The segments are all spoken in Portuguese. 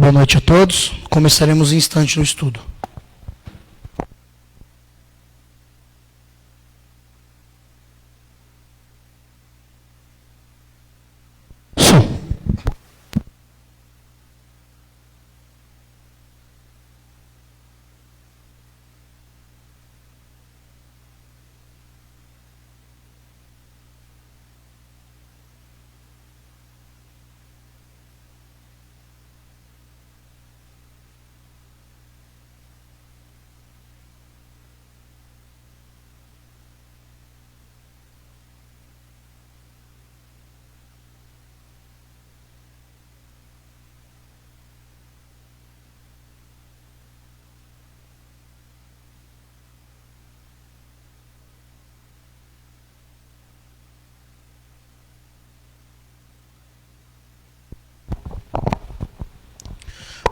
Boa noite a todos. Começaremos em instante no estudo.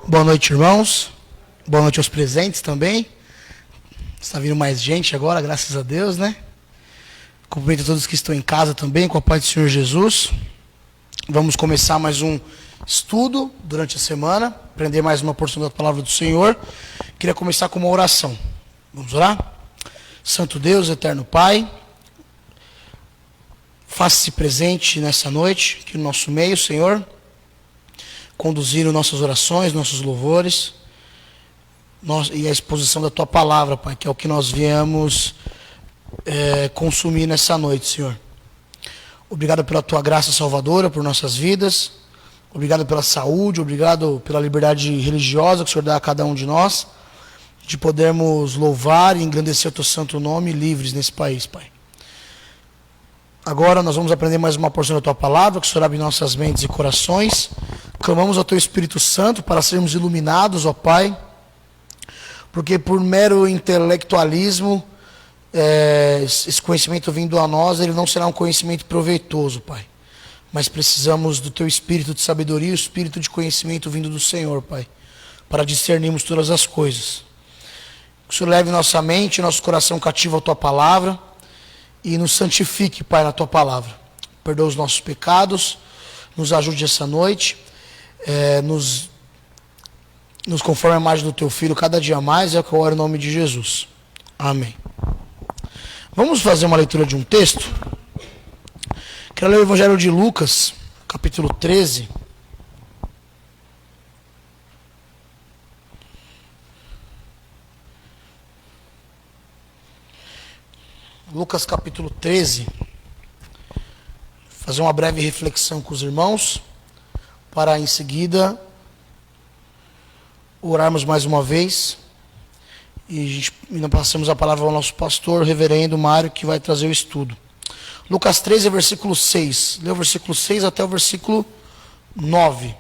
Boa noite, irmãos. Boa noite aos presentes também. Está vindo mais gente agora, graças a Deus, né? Cumprimento a todos que estão em casa também, com a paz do Senhor Jesus. Vamos começar mais um estudo durante a semana, aprender mais uma porção da palavra do Senhor. Queria começar com uma oração. Vamos orar? Santo Deus, eterno Pai, faça-se presente nessa noite, aqui no nosso meio, Senhor, conduzindo nossas orações, nossos louvores e a exposição da Tua palavra, Pai, que é o que nós viemos consumir nessa noite, Senhor. Obrigado pela Tua graça salvadora por nossas vidas, obrigado pela saúde, obrigado pela liberdade religiosa que o Senhor dá a cada um de nós, de podermos louvar e engrandecer o Teu santo nome livres nesse país, Pai. Agora nós vamos aprender mais uma porção da Tua palavra, que o Senhor abre nossas mentes e corações. Clamamos ao Teu Espírito Santo para sermos iluminados, ó Pai, porque por mero intelectualismo, esse conhecimento vindo a nós, ele não será um conhecimento proveitoso, Pai. Mas precisamos do Teu Espírito de sabedoria e o Espírito de conhecimento vindo do Senhor, Pai, para discernirmos todas as coisas. Que o Senhor leve nossa mente e nosso coração cativo à Tua palavra e nos santifique, Pai, na Tua palavra. Perdoa os nossos pecados, nos ajude essa noite, nos conforme a imagem do Teu Filho cada dia mais, é o que eu oro em nome de Jesus. Amém. Vamos fazer uma leitura de um texto. Quero ler o Evangelho de Lucas, capítulo 13. Lucas capítulo 13, fazer uma breve reflexão com os irmãos, para em seguida orarmos mais uma vez e nós passamos a palavra ao nosso pastor, reverendo Mário, que vai trazer o estudo. Lucas 13, versículo 6, lê o versículo 6 até o versículo 9. O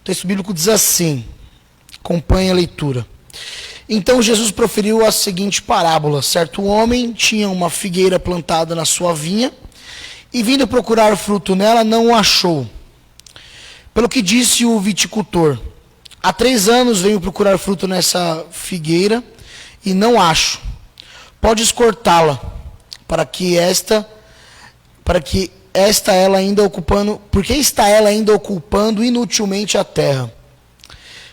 texto bíblico diz assim, acompanhe a leitura. Então Jesus proferiu a seguinte parábola: certo homem tinha uma figueira plantada na sua vinha, e vindo procurar fruto nela, não o achou. Pelo que disse o viticultor: há 3 anos venho procurar fruto nessa figueira, e não acho. Podes cortá-la, porque está ela ainda ocupando inutilmente a terra.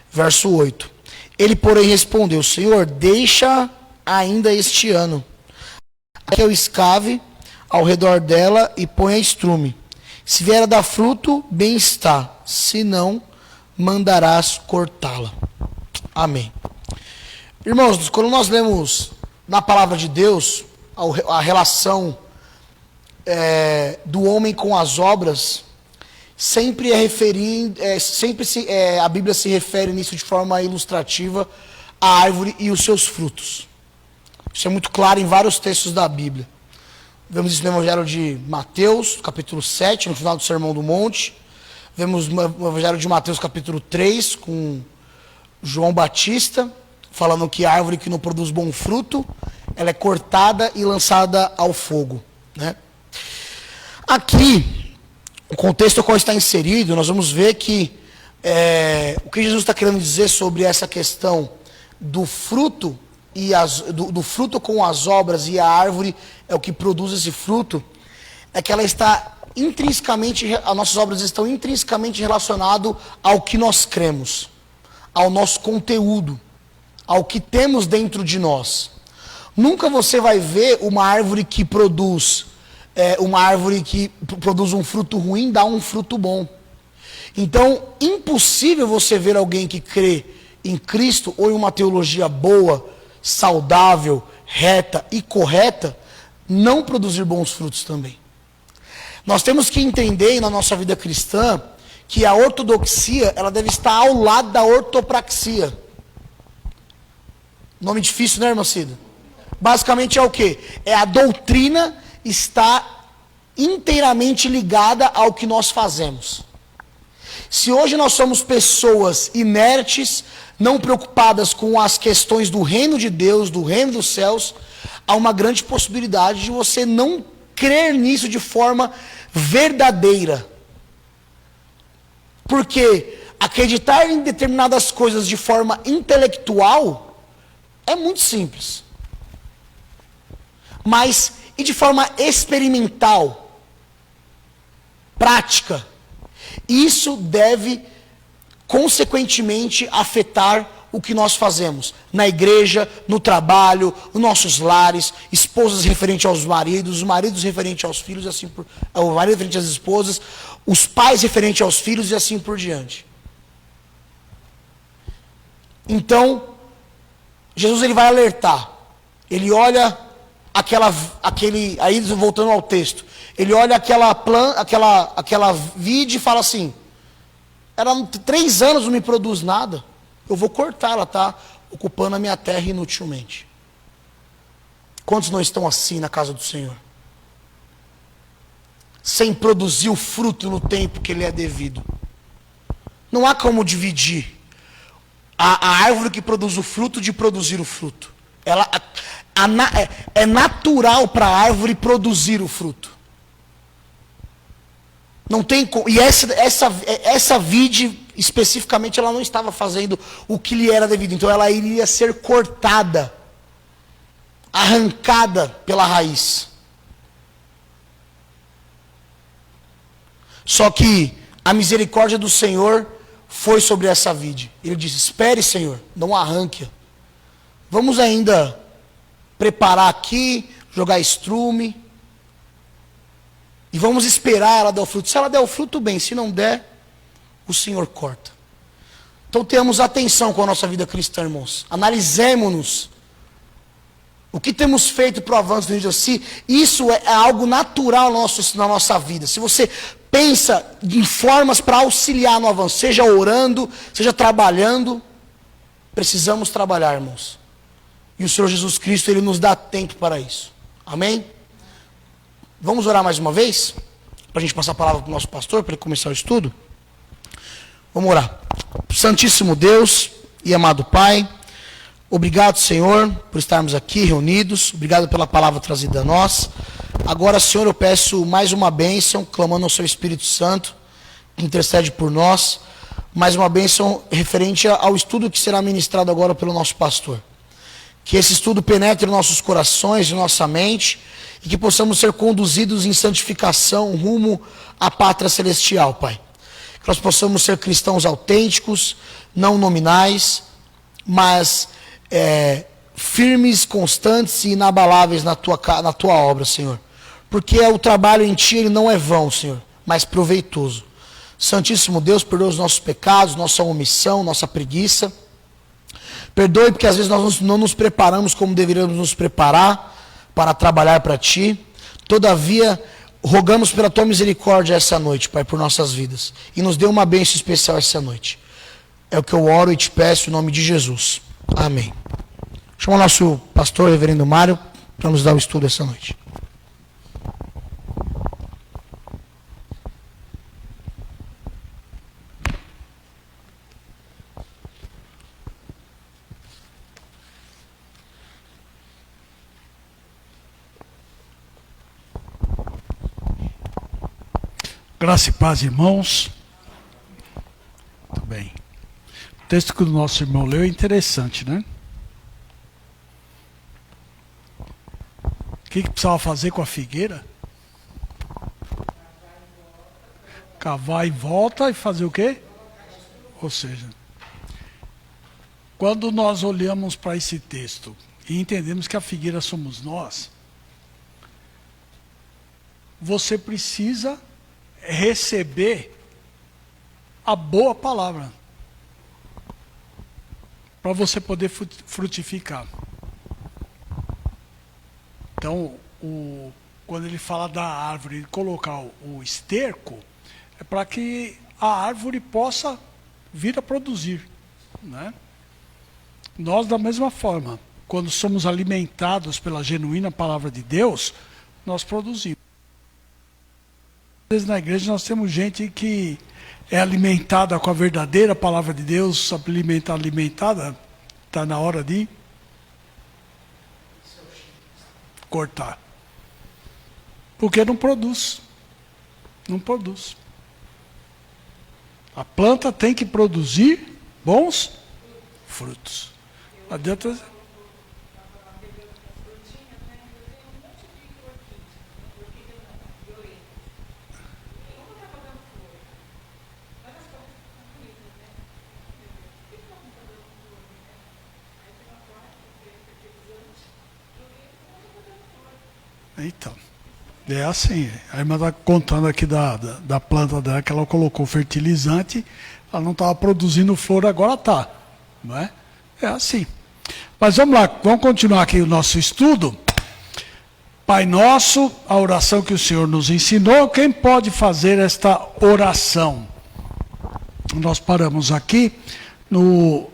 Verso 8. Ele, porém, respondeu: Senhor, deixa ainda este ano, que eu escave ao redor dela e ponha estrume. Se vier a dar fruto, bem está, se não, mandarás cortá-la. Amém. Irmãos, quando nós lemos na palavra de Deus a relação do homem com as obras, sempre a Bíblia se refere nisso de forma ilustrativa à árvore e os seus frutos. Isso é muito claro em vários textos da Bíblia. Vemos isso no Evangelho de Mateus, capítulo 7, no final do Sermão do Monte. Vemos no Evangelho de Mateus, capítulo 3, com João Batista, falando que a árvore que não produz bom fruto, ela é cortada e lançada ao fogo, né? Aqui, o contexto ao qual está inserido, nós vamos ver que o que Jesus está querendo dizer sobre essa questão do fruto do fruto com as obras e a árvore é o que produz esse fruto, é que ela está intrinsecamente, as nossas obras estão intrinsecamente relacionadas ao que nós cremos, ao nosso conteúdo, ao que temos dentro de nós. Nunca você vai ver uma árvore que produz um fruto ruim dar um fruto bom. Então, impossível você ver alguém que crê em Cristo ou em uma teologia boa, saudável, reta e correta, não produzir bons frutos também. Nós temos que entender na nossa vida cristã que a ortodoxia ela deve estar ao lado da ortopraxia. Nome difícil, né, irmã Cida? Basicamente é o quê? É a doutrina estar inteiramente ligada ao que nós fazemos. Se hoje nós somos pessoas inertes, não preocupadas com as questões do reino de Deus, do reino dos céus, há uma grande possibilidade de você não crer nisso de forma verdadeira. Porque acreditar em determinadas coisas de forma intelectual é muito simples. Mas, e de forma experimental, prática, isso deve, consequentemente, afetar o que nós fazemos na igreja, no trabalho, nos nossos lares, esposas referentes aos maridos, os maridos referentes aos filhos, assim por, o marido referente às esposas, os pais referentes aos filhos e assim por diante. Então, Jesus ele vai alertar. Ele olha aí voltando ao texto, ele olha aquela vide e fala assim: ela 3 anos não me produz nada, eu vou cortar, ela está ocupando a minha terra inutilmente. Quantos não estão assim na casa do Senhor? Sem produzir o fruto no tempo que lhe é devido. Não há como dividir a árvore que produz o fruto de produzir o fruto. É natural para a árvore produzir o fruto. Não tem como. E essa vide, especificamente, ela não estava fazendo o que lhe era devido. Então ela iria ser cortada, arrancada pela raiz. Só que a misericórdia do Senhor foi sobre essa vide. Ele disse: espere, Senhor, não arranque-a. Vamos ainda preparar aqui, jogar estrume. E vamos esperar ela dar o fruto. Se ela der o fruto, bem. Se não der, o Senhor corta. Então tenhamos atenção com a nossa vida cristã, irmãos. Analisemos-nos. O que temos feito para o avanço do reino de Deus? Se isso é algo natural na nossa vida. Se você pensa em formas para auxiliar no avanço, seja orando, seja trabalhando, precisamos trabalhar, irmãos. E o Senhor Jesus Cristo, Ele nos dá tempo para isso. Amém? Vamos orar mais uma vez? Para a gente passar a palavra para o nosso pastor, para ele começar o estudo? Vamos orar. Santíssimo Deus e amado Pai, obrigado, Senhor, por estarmos aqui reunidos. Obrigado pela palavra trazida a nós. Agora, Senhor, eu peço mais uma bênção, clamando ao Seu Espírito Santo, que intercede por nós. Mais uma bênção referente ao estudo que será ministrado agora pelo nosso pastor. Que esse estudo penetre nossos corações e nossa mente, e que possamos ser conduzidos em santificação rumo à pátria celestial, Pai. Que nós possamos ser cristãos autênticos, não nominais, mas firmes, constantes e inabaláveis na tua obra, Senhor. Porque o trabalho em Ti ele não é vão, Senhor, mas proveitoso. Santíssimo Deus, perdoa os nossos pecados, nossa omissão, nossa preguiça. Perdoe porque às vezes nós não nos preparamos como deveríamos nos preparar para trabalhar para Ti. Todavia, rogamos pela Tua misericórdia essa noite, Pai, por nossas vidas. E nos dê uma bênção especial essa noite. É o que eu oro e te peço em nome de Jesus. Amém. Chama o nosso pastor, reverendo Mário, para nos dar o estudo essa noite. Graça e paz, irmãos. Muito bem. O texto que o nosso irmão leu é interessante, né? O que precisava fazer com a figueira? cavar em volta e fazer o quê? Ou seja, quando nós olhamos para esse texto e entendemos que a figueira somos nós, você precisa receber a boa palavra para você poder frutificar. Então, quando ele fala da árvore, ele colocar o esterco, é para que a árvore possa vir a produzir, né? Nós, da mesma forma, quando somos alimentados pela genuína palavra de Deus, nós produzimos. Às vezes na igreja nós temos gente que é alimentada com a verdadeira palavra de Deus, alimentada, está na hora de cortar. Porque não produz. Não produz. A planta tem que produzir bons frutos. Não adianta. Então, é assim. A irmã está contando aqui da planta dela, que ela colocou fertilizante, ela não estava produzindo flor, agora está. Não é? É assim. Mas vamos lá, vamos continuar aqui o nosso estudo. Pai nosso, a oração que o Senhor nos ensinou, quem pode fazer esta oração? Nós paramos aqui no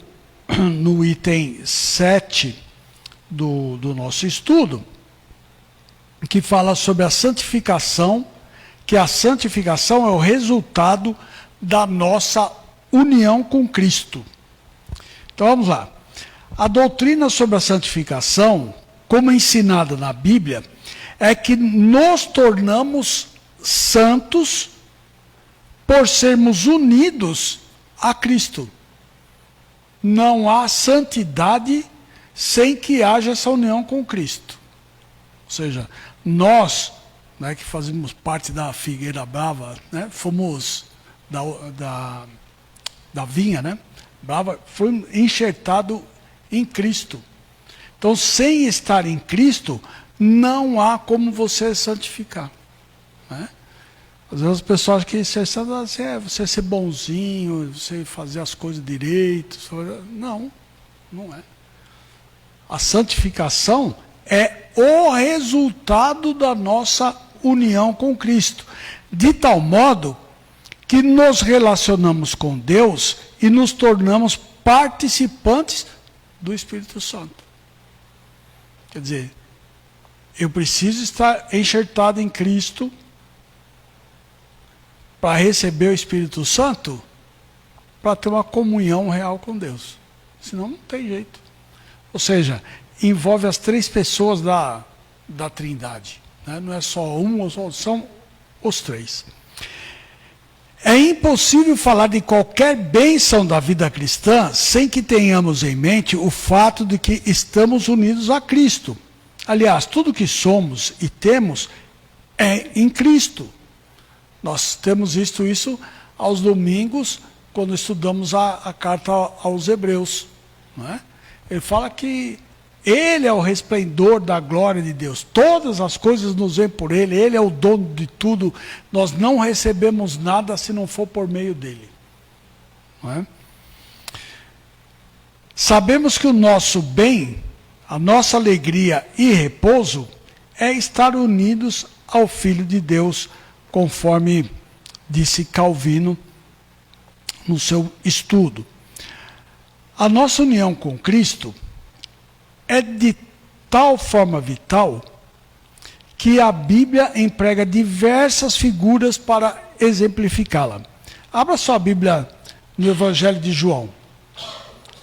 item 7 do nosso estudo, que fala sobre a santificação, que a santificação é o resultado da nossa união com Cristo. Então vamos lá. A doutrina sobre a santificação, como ensinada na Bíblia, é que nos tornamos santos por sermos unidos a Cristo. Não há santidade sem que haja essa união com Cristo. Ou seja, nós, né, que fazemos parte da figueira brava, né, fomos da vinha, né, brava, foi enxertado em Cristo. Então, sem estar em Cristo, não há como você santificar, né? Às vezes as pessoas acham que você ser bonzinho, você fazer as coisas direito. Não, não é. A santificação é o resultado da nossa união com Cristo, de tal modo que nos relacionamos com Deus e nos tornamos participantes do Espírito Santo. Quer dizer, eu preciso estar enxertado em Cristo para receber o Espírito Santo, para ter uma comunhão real com Deus. Senão não tem jeito. Ou seja, envolve as três pessoas da Trindade, né? Não é só um, são os três. É impossível falar de qualquer bênção da vida cristã sem que tenhamos em mente o fato de que estamos unidos a Cristo. Aliás, tudo que somos e temos é em Cristo. Nós temos visto isso aos domingos, quando estudamos a carta aos Hebreus, não é? Ele fala que Ele é o resplendor da glória de Deus. Todas as coisas nos vêm por Ele. Ele é o dono de tudo. Nós não recebemos nada se não for por meio dEle. Não é? Sabemos que o nosso bem, a nossa alegria e repouso é estar unidos ao Filho de Deus, conforme disse Calvino no seu estudo. A nossa união com Cristo é de tal forma vital que a Bíblia emprega diversas figuras para exemplificá-la. Abra sua Bíblia no Evangelho de João.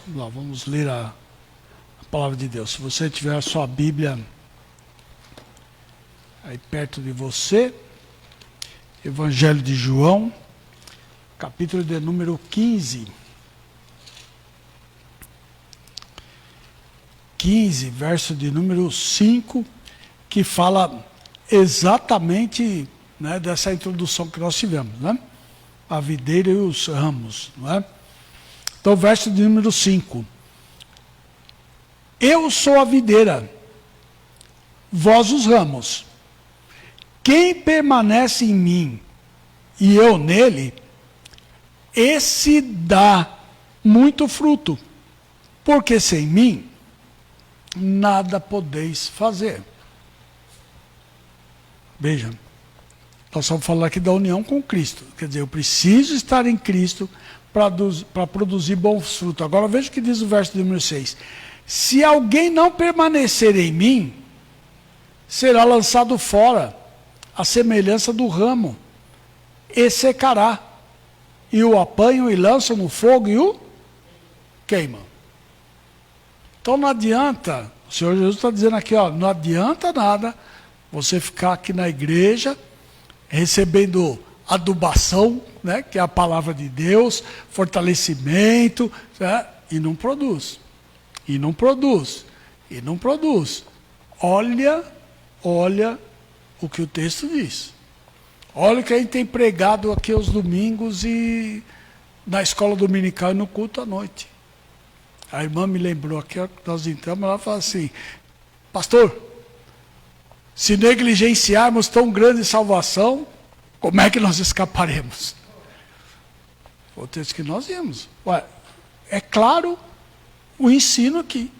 Vamos ler a palavra de Deus. Se você tiver a sua Bíblia aí perto de você, Evangelho de João, capítulo de número 15. 15, verso de número 5, que fala exatamente, né, dessa introdução que nós tivemos, né? a videira e os ramos, não é? Então, verso de número 5. Eu sou a videira, vós os ramos. Quem permanece em mim e eu nele, esse dá muito fruto, porque sem mim nada podeis fazer. Veja, nós estamos falando aqui da união com Cristo. Quer dizer, eu preciso estar em Cristo para produzir bons frutos. Agora veja o que diz o verso número 6. Se alguém não permanecer em mim, será lançado fora, a semelhança do ramo, e secará. E o apanham e lançam no fogo e o queimam. Então não adianta, o Senhor Jesus está dizendo aqui, ó, não adianta nada você ficar aqui na igreja, recebendo adubação, né, que é a palavra de Deus, fortalecimento, né, e não produz. E não produz. E não produz. Olha o que o texto diz. Olha o que a gente tem pregado aqui aos domingos e na escola dominical e no culto à noite. A irmã me lembrou aqui, nós entramos, ela falou assim, pastor, se negligenciarmos tão grande salvação, como é que nós escaparemos? O texto que nós vimos. Ué, é claro o ensino aqui.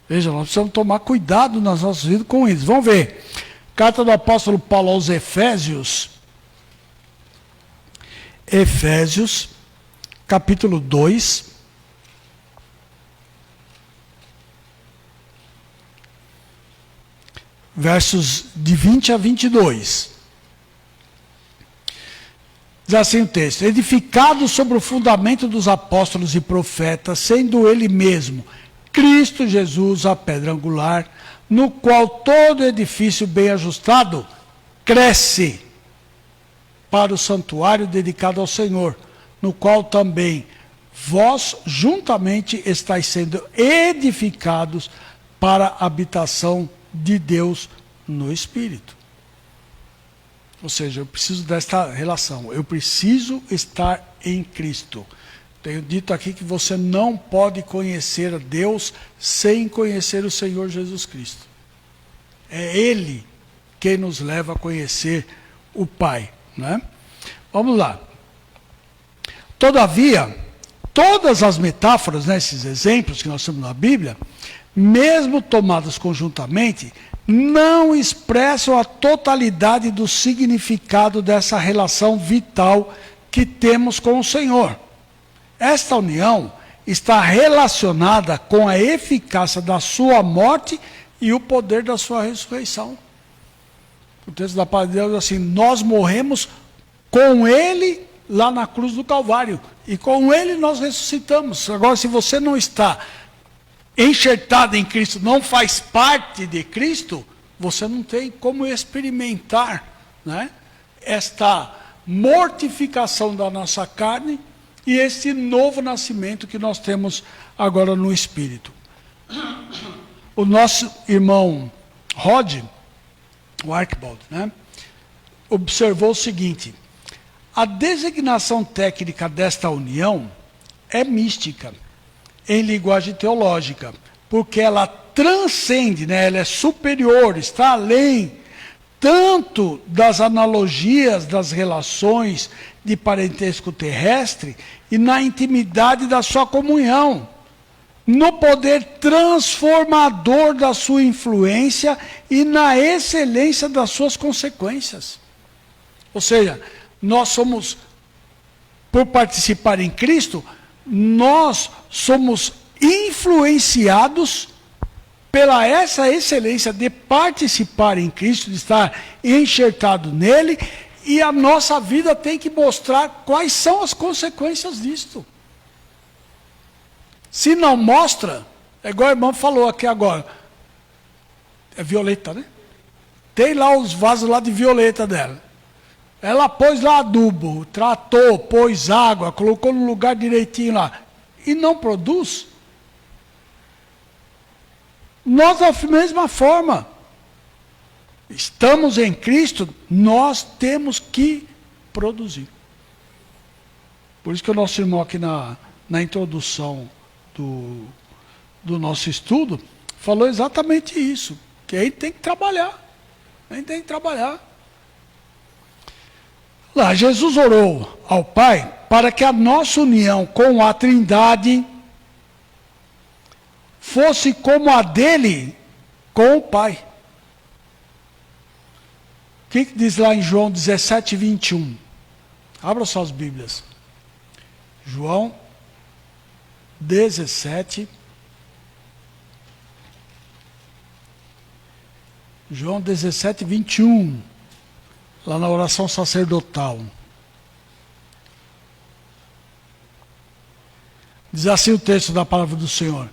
Veja, nós precisamos tomar cuidado nas nossas vidas com isso. Vamos ver. Carta do apóstolo Paulo aos Efésios. Efésios, capítulo 2. Versos de 20 a 22. Diz assim o texto: edificado sobre o fundamento dos apóstolos e profetas, sendo ele mesmo Cristo Jesus a pedra angular, no qual todo edifício bem ajustado cresce para o santuário dedicado ao Senhor, no qual também vós juntamente estáis sendo edificados para a habitação de Deus no Espírito. Ou seja, eu preciso desta relação, eu preciso estar em Cristo. Tenho dito aqui que você não pode conhecer a Deus sem conhecer o Senhor Jesus Cristo. É Ele quem nos leva a conhecer o Pai, né? Vamos lá. Todavia, todas as metáforas, né, esses exemplos que nós temos na Bíblia, mesmo tomadas conjuntamente, não expressam a totalidade do significado dessa relação vital que temos com o Senhor. Esta união está relacionada com a eficácia da sua morte e o poder da sua ressurreição. O texto da palavra de Deus diz assim: nós morremos com ele lá na cruz do Calvário, e com ele nós ressuscitamos. Agora, se você não está enxertado em Cristo, não faz parte de Cristo, você não tem como experimentar, né, esta mortificação da nossa carne e esse novo nascimento que nós temos agora no Espírito. O nosso irmão Rod, o Archibald, né, observou o seguinte: a designação técnica desta união é mística, em linguagem teológica, porque ela transcende, né, ela é superior, está além tanto das analogias das relações de parentesco terrestre e na intimidade da sua comunhão, no poder transformador da sua influência e na excelência das suas consequências. Ou seja, nós somos, por participar em Cristo, nós somos influenciados pela essa excelência de participar em Cristo, de estar enxertado nele, e a nossa vida tem que mostrar quais são as consequências disto. Se não mostra, é igual a irmã falou aqui agora, é violeta, né? Tem lá os vasos lá de violeta dela. Ela pôs lá adubo, tratou, pôs água, colocou no lugar direitinho lá, e não produz. Nós, da mesma forma, estamos em Cristo, nós temos que produzir. Por isso que o nosso irmão aqui na introdução do nosso estudo falou exatamente isso, que a gente tem que trabalhar. A gente tem que trabalhar. Lá, Jesus orou ao Pai para que a nossa união com a Trindade fosse como a dele com o Pai. O que diz lá em João 17, 21? Abra suas Bíblias. João 17. João 17, 21. Lá na oração sacerdotal. Diz assim o texto da palavra do Senhor: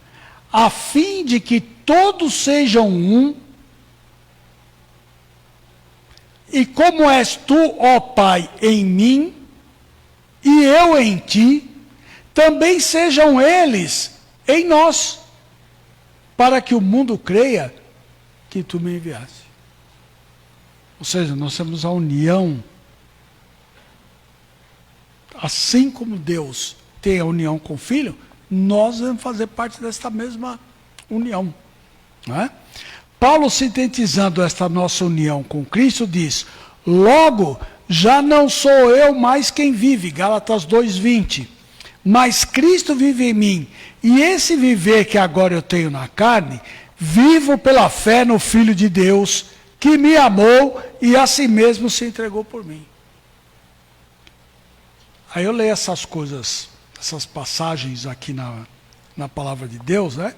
a fim de que todos sejam um, e como és tu, ó Pai, em mim, e eu em ti, também sejam eles em nós, para que o mundo creia que tu me enviaste. Ou seja, nós temos a união, assim como Deus tem a união com o Filho, nós vamos fazer parte desta mesma união. Não é? Paulo, sintetizando esta nossa união com Cristo, diz: logo, já não sou eu mais quem vive, Gálatas 2:20, mas Cristo vive em mim, e esse viver que agora eu tenho na carne, vivo pela fé no Filho de Deus, que me amou e a si mesmo se entregou por mim. Aí eu leio essas coisas, essas passagens aqui na palavra de Deus, né?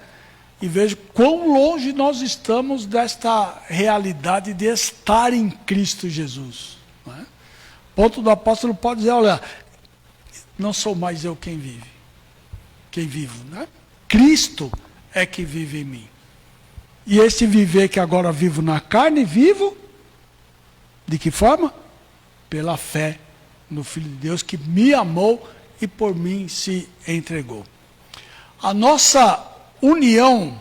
E vejo quão longe nós estamos desta realidade de estar em Cristo Jesus. Né? Ponto do apóstolo pode dizer: olha, não sou mais eu quem vivo, né? Cristo é que vive em mim. E esse viver que agora vivo na carne, vivo de que forma? Pela fé no Filho de Deus, que me amou e por mim se entregou. A nossa união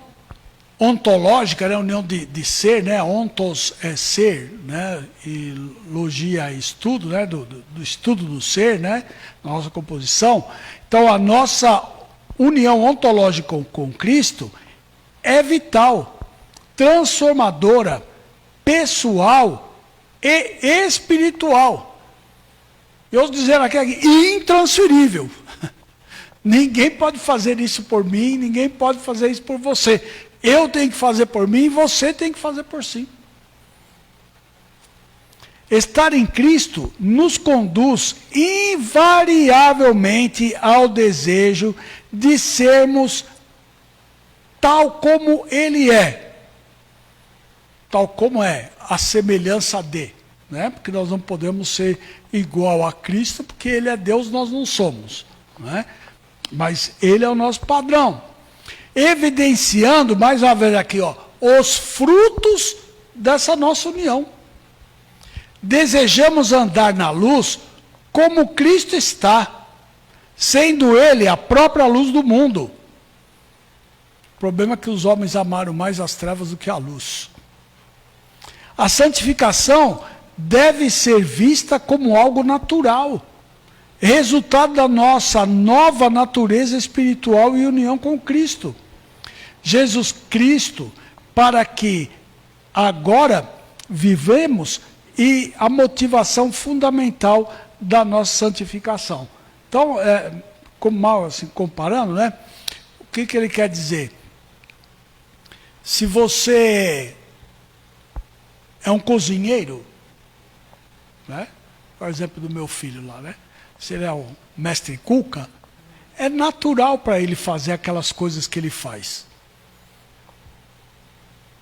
ontológica, né, união de ser, né, ontos é ser, né, e logia é estudo, né, do estudo do ser, né, nossa composição. Então a nossa união ontológica com Cristo é vital, transformadora, pessoal e espiritual. Eu vou dizer aqui, intransferível. Ninguém pode fazer isso por mim, ninguém pode fazer isso por você. Eu tenho que fazer por mim, você tem que fazer por si. Estar em Cristo nos conduz invariavelmente ao desejo de sermos tal como Ele é. Tal como é, a semelhança de. Né? Porque nós não podemos ser igual a Cristo, porque Ele é Deus, nós não somos. Né? Mas Ele é o nosso padrão. Evidenciando, mais uma vez aqui, ó, os frutos dessa nossa união. Desejamos andar na luz como Cristo está, sendo Ele a própria luz do mundo. O problema é que os homens amaram mais as trevas do que a luz. A santificação deve ser vista como algo natural, resultado da nossa nova natureza espiritual e união com Cristo. Jesus Cristo, para que agora vivemos, e a motivação fundamental da nossa santificação. Então, como mal assim, comparando, né? O que ele quer dizer? Se você é um cozinheiro, né? Por exemplo, do meu filho lá, né? Se ele é o mestre Cuca, é natural para ele fazer aquelas coisas que ele faz.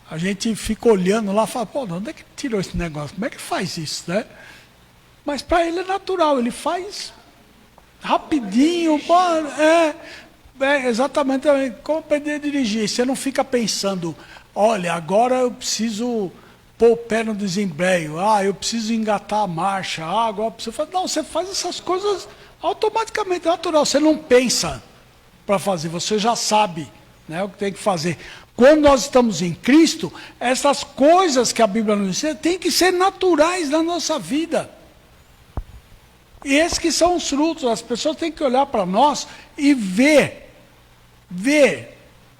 A gente fica olhando lá e fala: pô, onde é que tirou esse negócio? Como é que faz isso, né? Mas para ele é natural, ele faz rapidinho. Exatamente como aprender a dirigir. Você não fica pensando: olha, agora eu preciso pôr o pé no desembreio, eu preciso engatar a marcha, agora eu preciso fazer. Não, você faz essas coisas automaticamente, é natural. Você não pensa para fazer, você já sabe, né, o que tem que fazer. Quando nós estamos em Cristo, essas coisas que a Bíblia nos ensina têm que ser naturais na nossa vida. E esses que são os frutos, as pessoas têm que olhar para nós e ver.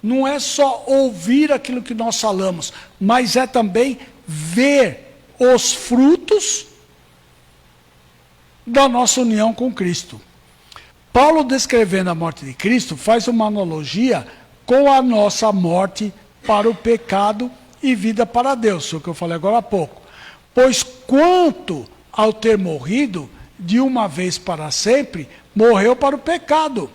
Não é só ouvir aquilo que nós falamos, mas é também ver os frutos da nossa união com Cristo. Paulo, descrevendo a morte de Cristo, faz uma analogia com a nossa morte para o pecado e vida para Deus, o que eu falei agora há pouco. Pois quanto ao ter morrido, de uma vez para sempre, morreu para o pecado.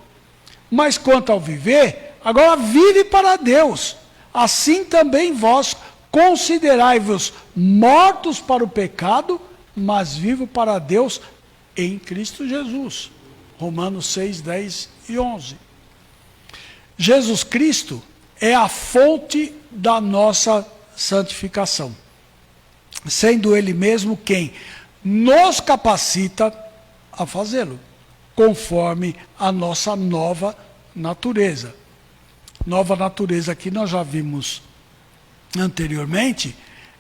Mas quanto ao viver, agora vive para Deus. Assim também vós considerai-vos mortos para o pecado, mas vivos para Deus em Cristo Jesus. Romanos 6, 10 e 11. Jesus Cristo é a fonte da nossa santificação, sendo Ele mesmo quem nos capacita a fazê-lo, conforme a nossa nova natureza. Nova natureza que nós já vimos anteriormente,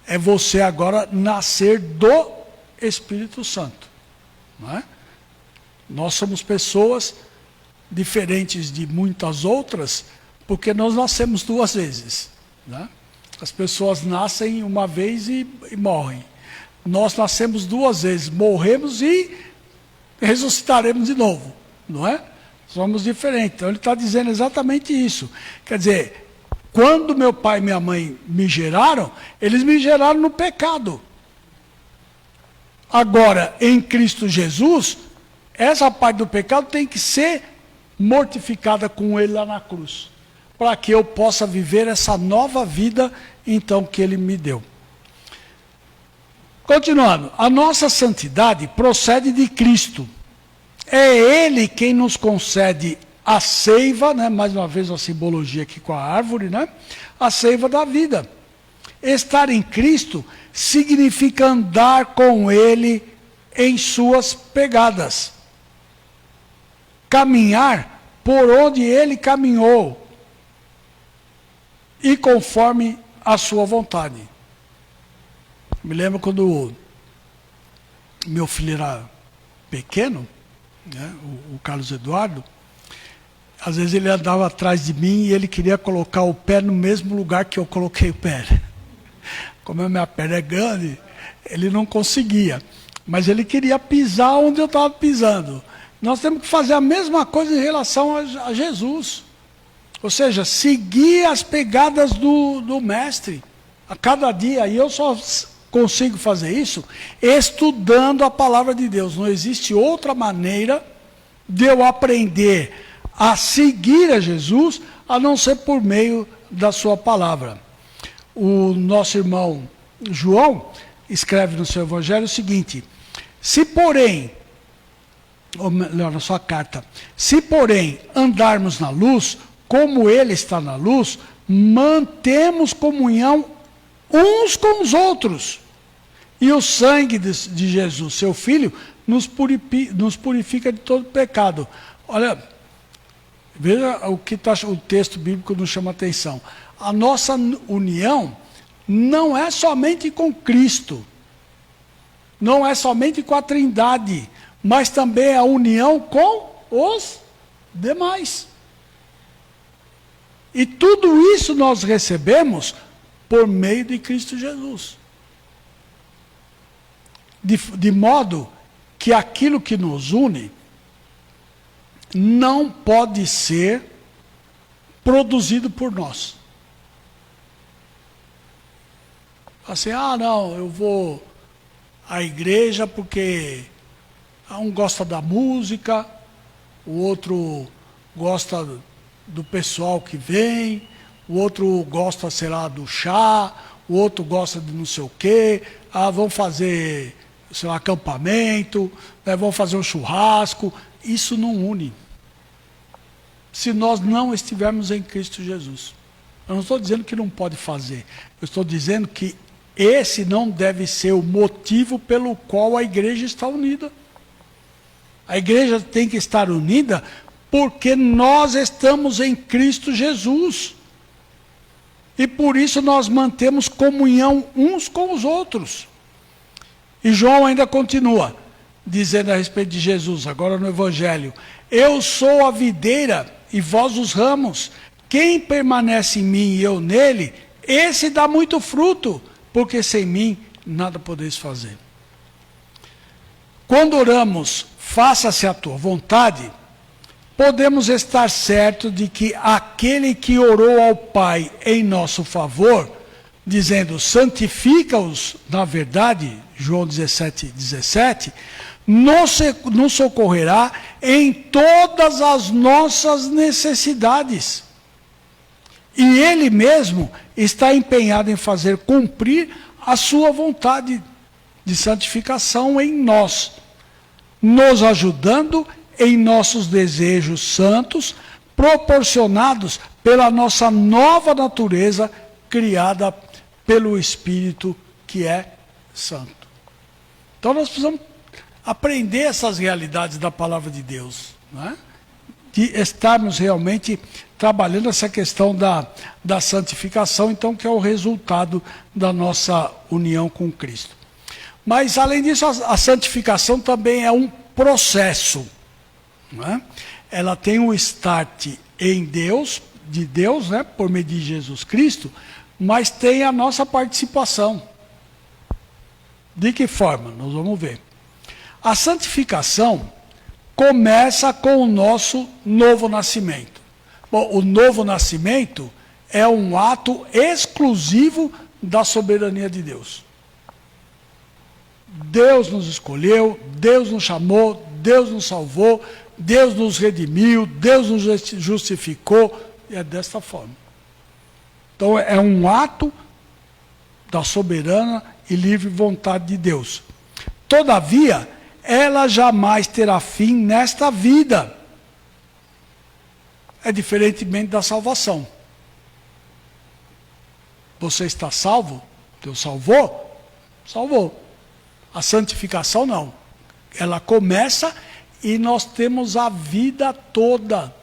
é você agora nascer do Espírito Santo. Não é? Nós somos pessoas diferentes de muitas outras, porque nós nascemos duas vezes. Né? As pessoas nascem uma vez e morrem. Nós nascemos duas vezes, morremos e ressuscitaremos de novo, não é? Somos diferentes. Então ele está dizendo exatamente isso. Quer dizer, quando meu pai e minha mãe me geraram, eles me geraram no pecado. Agora, em Cristo Jesus, essa parte do pecado tem que ser mortificada com ele lá na cruz, para que eu possa viver essa nova vida, então, que ele me deu. Continuando, a nossa santidade procede de Cristo. É Ele quem nos concede a seiva, né? Mais uma vez a simbologia aqui com a árvore, né? A seiva da vida. Estar em Cristo significa andar com Ele em suas pegadas. Caminhar por onde Ele caminhou e conforme a sua vontade. Me lembro quando meu filho era pequeno, né, o Carlos Eduardo, às vezes ele andava atrás de mim e ele queria colocar o pé no mesmo lugar que eu coloquei o pé. Como a minha perna é grande, ele não conseguia, mas ele queria pisar onde eu estava pisando. Nós temos que fazer a mesma coisa em relação a Jesus. Ou seja, seguir as pegadas do Mestre a cada dia. E eu só consigo fazer isso estudando a palavra de Deus. Não existe outra maneira de eu aprender a seguir a Jesus, a não ser por meio da sua palavra. O nosso irmão João escreve no seu evangelho o seguinte: se porém, ou melhor, na sua carta, se porém andarmos na luz, como ele está na luz, mantemos comunhão uns com os outros. E o sangue de Jesus, seu Filho, nos purifica de todo pecado. Olha, veja o que o texto bíblico nos chama a atenção. A nossa união não é somente com Cristo, não é somente com a Trindade, mas também a união com os demais. E tudo isso nós recebemos por meio de Cristo Jesus. De modo que aquilo que nos une não pode ser produzido por nós. Assim, não, eu vou à igreja porque um gosta da música, o outro gosta do pessoal que vem, o outro gosta, sei lá, do chá, o outro gosta de não sei o quê, vão fazer, sei lá, acampamento, né, vão fazer um churrasco. Isso não une. Se nós não estivermos em Cristo Jesus. Eu não estou dizendo que não pode fazer. Eu estou dizendo que esse não deve ser o motivo pelo qual a igreja está unida. A igreja tem que estar unida porque nós estamos em Cristo Jesus. E por isso nós mantemos comunhão uns com os outros. E João ainda continua: dizendo a respeito de Jesus, agora no Evangelho: eu sou a videira e vós os ramos. Quem permanece em mim e eu nele, esse dá muito fruto, porque sem mim nada podeis fazer. Quando oramos, faça-se a tua vontade, podemos estar certos de que aquele que orou ao Pai em nosso favor, dizendo: santifica-os na verdade, João 17:17, nos socorrerá em todas as nossas necessidades. E Ele mesmo está empenhado em fazer cumprir a sua vontade de santificação em nós, nos ajudando em nossos desejos santos, proporcionados pela nossa nova natureza, criada pelo Espírito que é santo. Então nós precisamos aprender essas realidades da palavra de Deus, não é? De estarmos realmente trabalhando essa questão da santificação, então, que é o resultado da nossa união com Cristo. Mas, além disso, a santificação também é um processo, não é? Ela tem um start em Deus, de Deus, né, por meio de Jesus Cristo, mas tem a nossa participação. De que forma? Nós vamos ver. A santificação começa com o nosso novo nascimento. Bom, o novo nascimento é um ato exclusivo da soberania de Deus. Deus nos escolheu, Deus nos chamou, Deus nos salvou, Deus nos redimiu, Deus nos justificou, e é desta forma. Então é um ato da soberana e livre vontade de Deus. Todavia, ela jamais terá fim nesta vida. É diferentemente da salvação. Você está salvo? Deus salvou? Salvou. A santificação não. Ela começa e nós temos a vida toda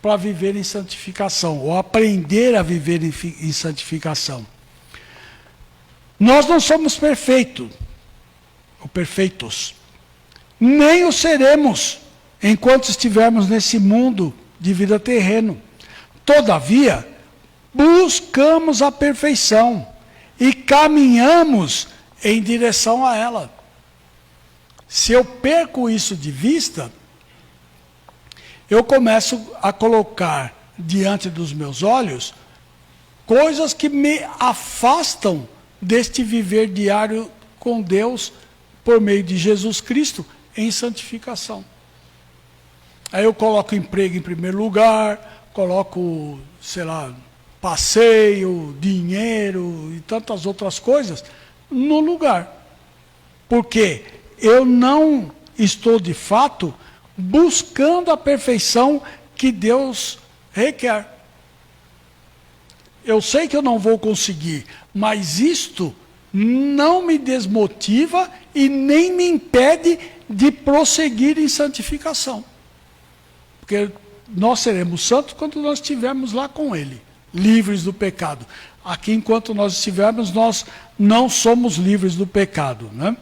para viver em santificação, ou aprender a viver em santificação. Nós não somos perfeitos, ou perfeitos, nem o seremos enquanto estivermos nesse mundo de vida terreno. Todavia, buscamos a perfeição e caminhamos em direção a ela. Se eu perco isso de vista, eu começo a colocar diante dos meus olhos coisas que me afastam deste viver diário com Deus por meio de Jesus Cristo em santificação. Aí eu coloco emprego em primeiro lugar, coloco, sei lá, passeio, dinheiro e tantas outras coisas no lugar. Porque eu não estou de fato buscando a perfeição que Deus requer. Eu sei que eu não vou conseguir, mas isto não me desmotiva e nem me impede de prosseguir em santificação. Porque nós seremos santos quando nós estivermos lá com Ele, livres do pecado. Aqui, enquanto nós estivermos, nós não somos livres do pecado, né?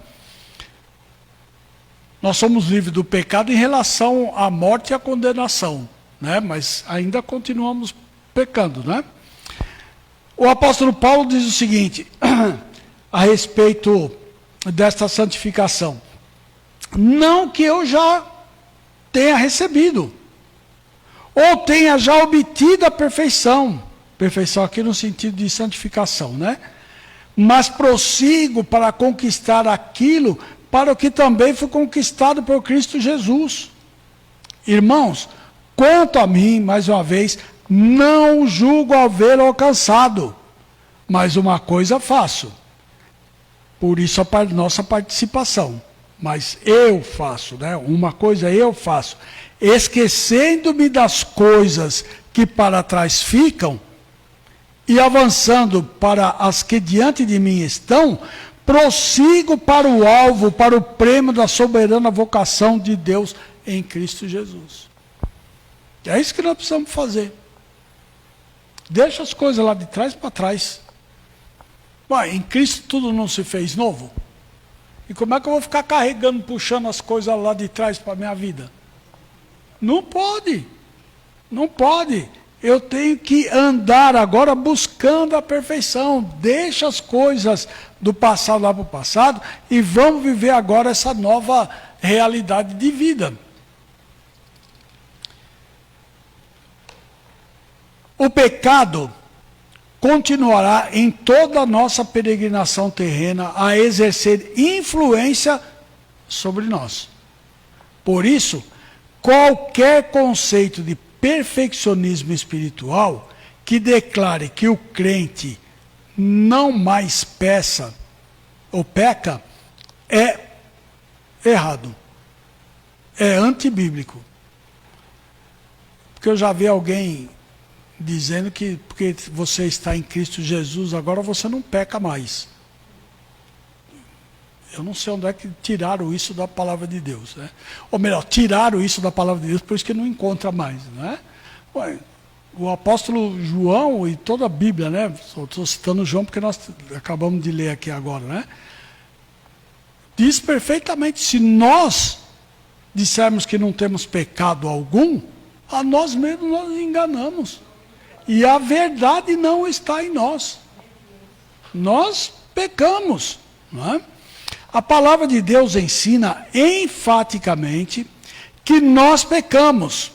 Nós somos livres do pecado em relação à morte e à condenação, né? Mas ainda continuamos pecando, né? O apóstolo Paulo diz o seguinte a respeito desta santificação: não que eu já tenha recebido, ou tenha já obtido a perfeição, perfeição aqui no sentido de santificação, né? Mas prossigo para conquistar aquilo para o que também foi conquistado por Cristo Jesus. Irmãos, quanto a mim, mais uma vez, não julgo haver alcançado, mas uma coisa faço, por isso a nossa participação. Mas eu faço, né? Uma coisa eu faço, esquecendo-me das coisas que para trás ficam e avançando para as que diante de mim estão, prossigo para o alvo, para o prêmio da soberana vocação de Deus em Cristo Jesus. É isso que nós precisamos fazer. Deixa as coisas lá de trás para trás. Ué, em Cristo tudo não se fez novo? E como é que eu vou ficar carregando, puxando as coisas lá de trás para a minha vida? Não pode. Não pode. Eu tenho que andar agora buscando a perfeição. Deixa as coisas do passado lá para o passado e vamos viver agora essa nova realidade de vida. O pecado continuará em toda a nossa peregrinação terrena a exercer influência sobre nós. Por isso, qualquer conceito de perfeccionismo espiritual que declare que o crente não mais peca é errado. É antibíblico. Porque eu já vi alguém dizendo que porque você está em Cristo Jesus, agora você não peca mais. Eu não sei onde é que tiraram isso da palavra de Deus, né? Ou melhor, tiraram isso da palavra de Deus, por isso que não encontra mais, né? Ué, o apóstolo João e toda a Bíblia, né? Estou citando João porque nós acabamos de ler aqui agora, né? Diz perfeitamente, se nós dissermos que não temos pecado algum, a nós mesmos nós nos enganamos. E a verdade não está em nós. Nós pecamos, não é? A palavra de Deus ensina enfaticamente que nós pecamos,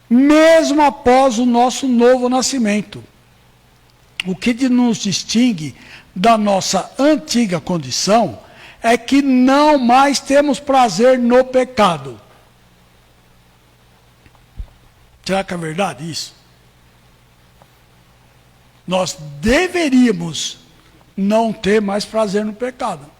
mesmo após o nosso novo nascimento. O que nos distingue da nossa antiga condição é que não mais temos prazer no pecado. Será que é verdade isso? Nós deveríamos não ter mais prazer no pecado.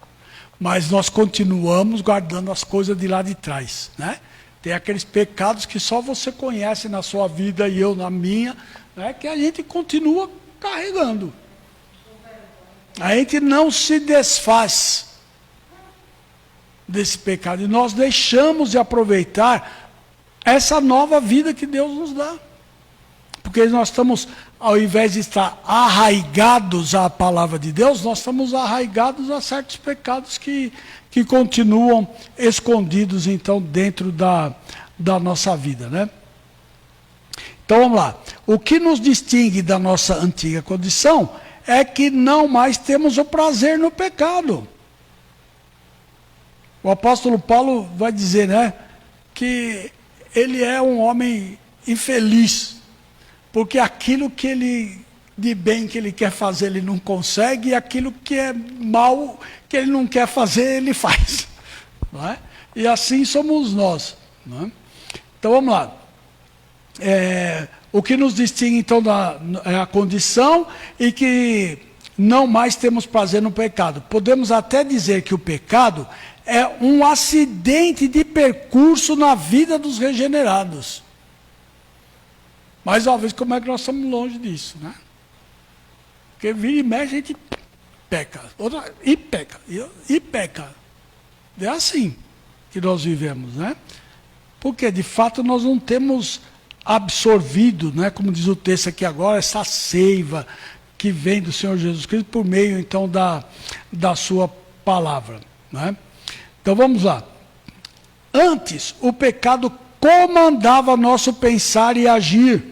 Mas nós continuamos guardando as coisas de lá de trás, né? Tem aqueles pecados que só você conhece na sua vida e eu na minha, né? Que a gente continua carregando. A gente não se desfaz desse pecado. E nós deixamos de aproveitar essa nova vida que Deus nos dá. Porque nós estamos, ao invés de estar arraigados à palavra de Deus, nós estamos arraigados a certos pecados que continuam escondidos, então, dentro da nossa vida, né? Então, vamos lá. O que nos distingue da nossa antiga condição é que não mais temos o prazer no pecado. O apóstolo Paulo vai dizer, né, que ele é um homem infeliz, porque aquilo que ele, de bem que ele quer fazer, ele não consegue, e aquilo que é mal, que ele não quer fazer, ele faz. Não é? E assim somos nós. Não é? Então vamos lá. O que nos distingue então é a condição e que não mais temos prazer no pecado. Podemos até dizer que o pecado é um acidente de percurso na vida dos regenerados. Mas, uma vez, como é que nós estamos longe disso, né? Porque vira e mexe, a gente peca. E peca. E peca. É assim que nós vivemos, né? Porque, de fato, nós não temos absorvido, né? Como diz o texto aqui agora, essa seiva que vem do Senhor Jesus Cristo por meio, então, da sua palavra, né? Então, vamos lá. Antes, o pecado comandava nosso pensar e agir.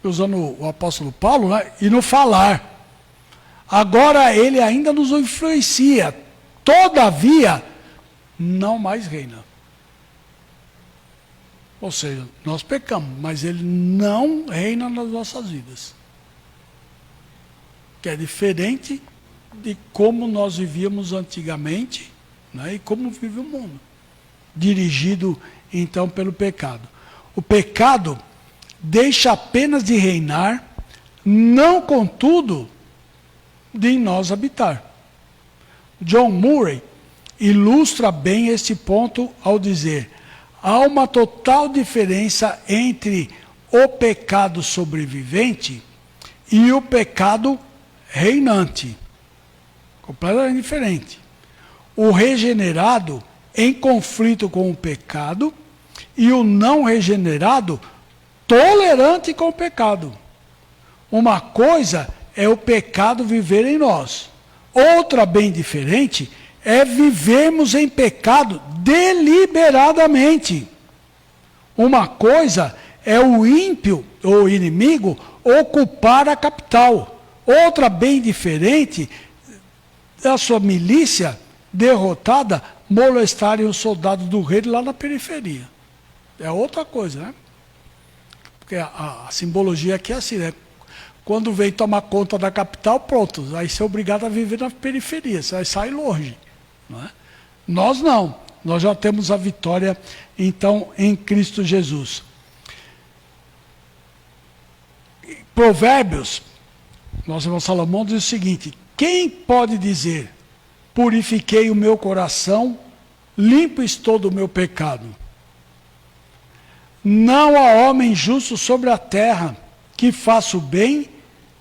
Usando o apóstolo Paulo, né? E no falar. Agora ele ainda nos influencia. Todavia, não mais reina. Ou seja, nós pecamos, mas ele não reina nas nossas vidas. Que é diferente de como nós vivíamos antigamente, né? E como vive o mundo. Dirigido, então, pelo pecado. O pecado deixa apenas de reinar, não, contudo, de em nós habitar. John Murray ilustra bem este ponto ao dizer: há uma total diferença entre o pecado sobrevivente e o pecado reinante. Completamente diferente. O regenerado em conflito com o pecado e o não regenerado tolerante com o pecado. Uma coisa é o pecado viver em nós, Outra bem diferente é vivermos em pecado deliberadamente. Uma coisa é o ímpio ou inimigo ocupar a capital. Outra bem diferente é a sua milícia derrotada molestarem os soldados do rei lá na periferia. É outra coisa, né? Porque a simbologia aqui é assim, né? Quando vem tomar conta da capital, pronto, aí você é obrigado a viver na periferia, você vai sair longe. Não é? Nós não, nós já temos a vitória, então, em Cristo Jesus. Provérbios, nosso irmão Salomão diz o seguinte: quem pode dizer, purifiquei o meu coração, limpo estou do meu pecado? Não há homem justo sobre a terra que faça o bem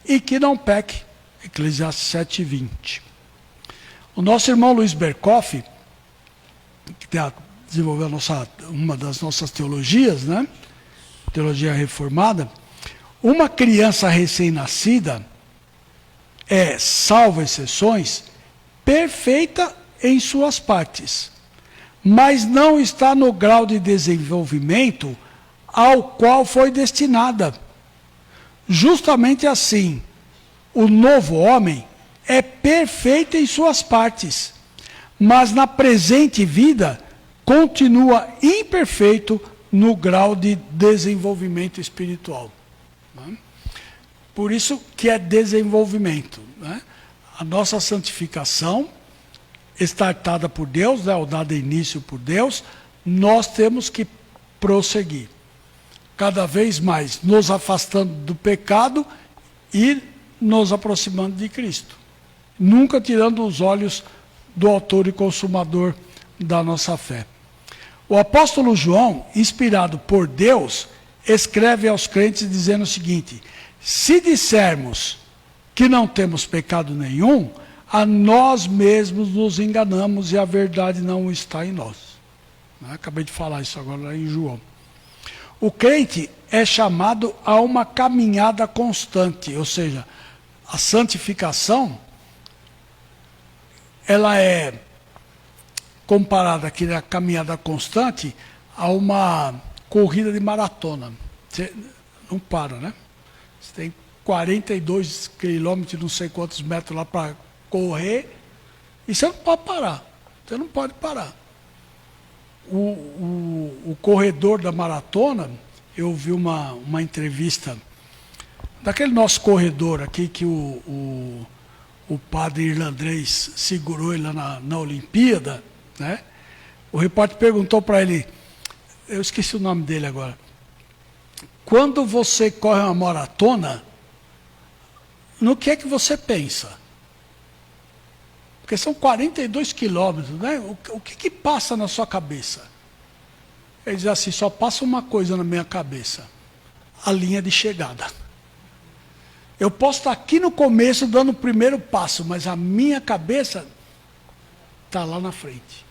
e que não peque. Eclesiastes 7:20. O nosso irmão Luiz Berkoff, que desenvolveu uma das nossas teologias, né? Teologia reformada. Uma criança recém-nascida é, salvo exceções, perfeita em suas partes, mas não está no grau de desenvolvimento ao qual foi destinada. Justamente assim, o novo homem é perfeito em suas partes, mas na presente vida continua imperfeito no grau de desenvolvimento espiritual. Por isso que é desenvolvimento, né? A nossa santificação, estartada por Deus, né, ou dada início por Deus, nós temos que prosseguir. Cada vez mais nos afastando do pecado e nos aproximando de Cristo. Nunca tirando os olhos do autor e consumador da nossa fé. O apóstolo João, inspirado por Deus, escreve aos crentes dizendo o seguinte: se dissermos que não temos pecado nenhum, a nós mesmos nos enganamos e a verdade não está em nós. Acabei de falar isso agora em João. O crente é chamado a uma caminhada constante, ou seja, a santificação, ela é comparada aqui na caminhada constante a uma corrida de maratona. Você não para, né? Você tem 42 quilômetros, não sei quantos metros lá para correr, e você não pode parar. Você não pode parar. O corredor da maratona, eu vi uma entrevista daquele nosso corredor aqui, que o padre irlandês segurou ele lá na Olimpíada, né? O repórter perguntou para ele, eu esqueci o nome dele agora, quando você corre uma maratona, no que é que você pensa? Porque são 42 quilômetros, né? O que passa na sua cabeça? Ele diz assim, só passa uma coisa na minha cabeça, a linha de chegada. Eu posso estar aqui no começo dando o primeiro passo, mas a minha cabeça está lá na frente.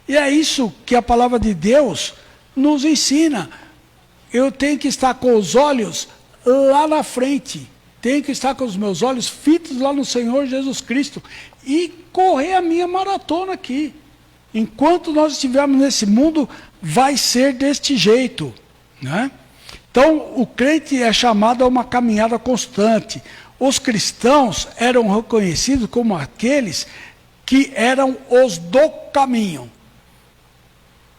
E é isso que a palavra de Deus nos ensina. Eu tenho que estar com os olhos lá na frente. Tenho que estar com os meus olhos fitos lá no Senhor Jesus Cristo. E correr a minha maratona aqui. Enquanto nós estivermos nesse mundo, vai ser deste jeito, né? Então, o crente é chamado a uma caminhada constante. Os cristãos eram reconhecidos como aqueles que eram os do caminho.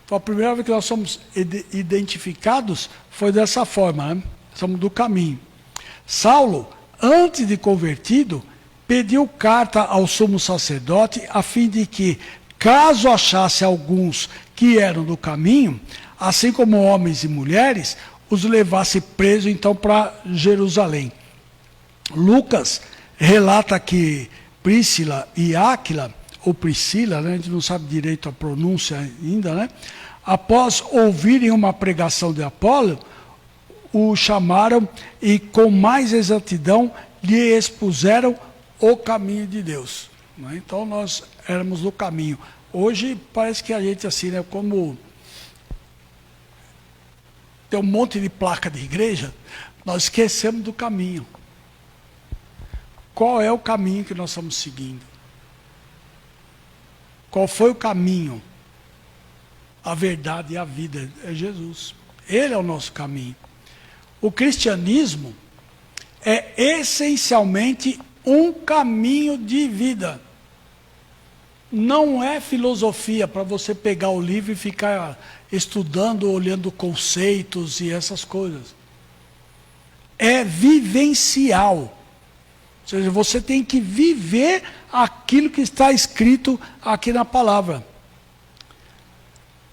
Então, a primeira vez que nós somos identificados foi dessa forma, né? Somos do caminho. Saulo, antes de convertido, pediu carta ao sumo sacerdote a fim de que, caso achasse alguns que eram do caminho, assim como homens e mulheres, os levasse preso então para Jerusalém. Lucas relata que Príscila e Áquila, ou Priscila, né, a gente não sabe direito a pronúncia ainda, né, após ouvirem uma pregação de Apolo, o chamaram e com mais exatidão lhe expuseram o caminho de Deus. Né? Então nós éramos do caminho. Hoje parece que a gente assim, né, como tem um monte de placa de igreja, nós esquecemos do caminho. Qual é o caminho que nós estamos seguindo? Qual foi o caminho? A verdade e a vida é Jesus. Ele é o nosso caminho. O cristianismo é essencialmente um caminho de vida. Não é filosofia para você pegar o livro e ficar estudando, olhando conceitos e essas coisas. É vivencial. Ou seja, você tem que viver aquilo que está escrito aqui na palavra.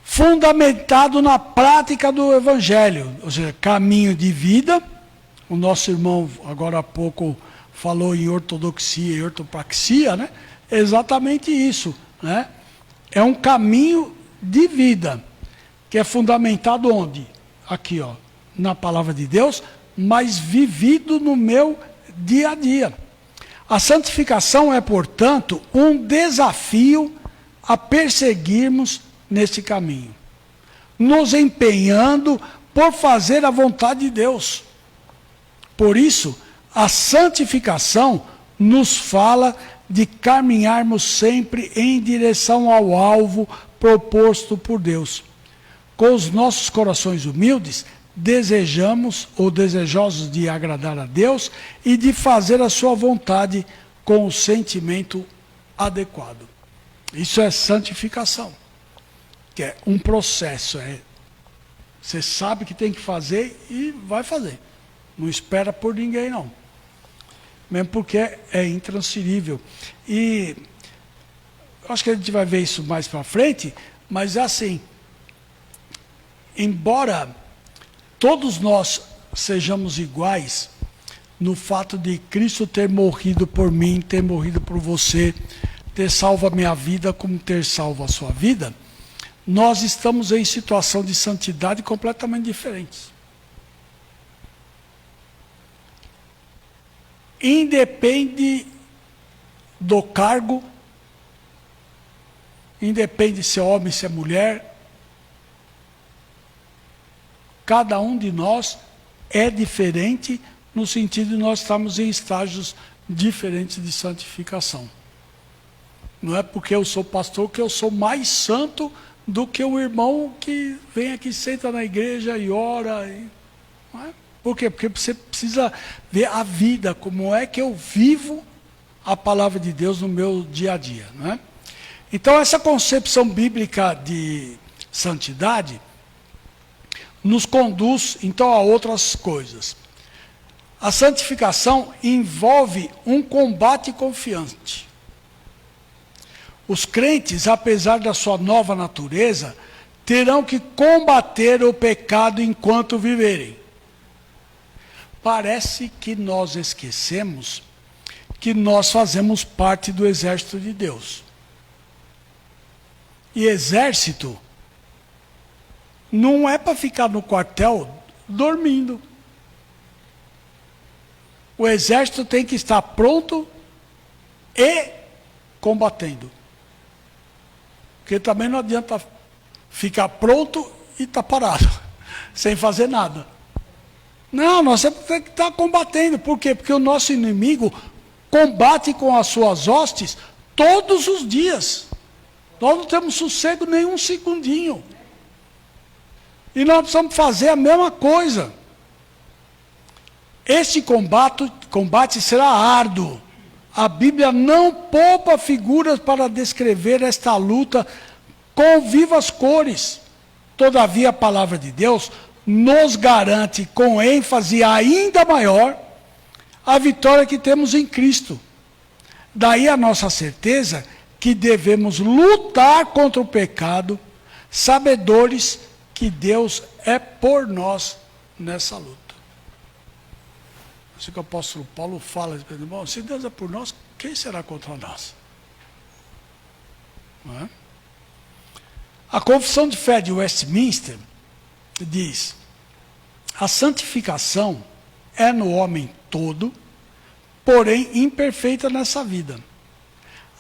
Fundamentado na prática do Evangelho, ou seja, caminho de vida. O nosso irmão, agora há pouco, falou em ortodoxia e ortopraxia, né? É exatamente isso, né? É um caminho de vida, que é fundamentado onde? Aqui, ó, na palavra de Deus, mas vivido no meu dia a dia. A santificação é, portanto, um desafio a perseguirmos nesse caminho, nos empenhando por fazer a vontade de Deus. Por isso, a santificação nos fala de caminharmos sempre em direção ao alvo proposto por Deus. Com os nossos corações humildes, desejamos ou desejosos de agradar a Deus e de fazer a sua vontade com o sentimento adequado. Isso é santificação, que é um processo. Você sabe que tem que fazer e vai fazer. Não espera por ninguém, não. Mesmo porque é intransferível. E acho que a gente vai ver isso mais para frente, mas assim, embora todos nós sejamos iguais no fato de Cristo ter morrido por mim, ter morrido por você, ter salvo a minha vida como ter salvo a sua vida, nós estamos em situação de santidade completamente diferentes. Independe do cargo, independe se é homem, se é mulher, cada um de nós é diferente no sentido de nós estarmos em estágios diferentes de santificação. Não é porque eu sou pastor que eu sou mais santo do que o irmão que vem aqui, senta na igreja e ora. Não é? Por quê? Porque você precisa ver a vida, como é que eu vivo a palavra de Deus no meu dia a dia. Não é? Então, essa concepção bíblica de santidade nos conduz, então, a outras coisas. A santificação envolve um combate confiante. Os crentes, apesar da sua nova natureza, terão que combater o pecado enquanto viverem. Parece que nós esquecemos que nós fazemos parte do exército de Deus. E exército não é para ficar no quartel dormindo. O exército tem que estar pronto e combatendo. Porque também não adianta ficar pronto e estar parado, sem fazer nada. Não, nós temos que estar combatendo. Por quê? Porque o nosso inimigo combate com as suas hostes todos os dias. Nós não temos sossego nem um segundinho. E nós precisamos fazer a mesma coisa. Este combate será árduo. A Bíblia não poupa figuras para descrever esta luta com vivas cores. Todavia, a palavra de Deus nos garante com ênfase ainda maior a vitória que temos em Cristo. Daí a nossa certeza que devemos lutar contra o pecado, sabedores que Deus é por nós nessa luta. Assim que o apóstolo Paulo fala, irmão, se Deus é por nós, quem será contra nós? Não é? A Confissão de Fé de Westminster diz: a santificação é no homem todo, porém imperfeita nessa vida.